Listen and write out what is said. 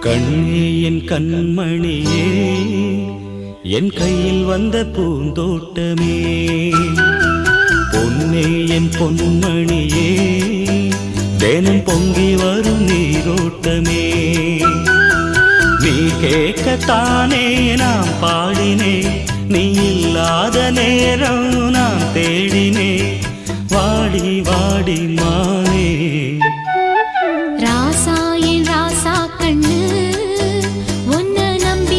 கண்ணே என் கண்மணியே, என் கையில் வந்த பூந்தோட்டமே, பொன்னே என் பொன்மணியே, தினம் பொங்கி வரும் நீரோட்டமே. நீ கேட்கத்தானே நான் பாடினேன், நீ இல்லாத நேரம் நான் தேடினேன். வாடி வாடி மா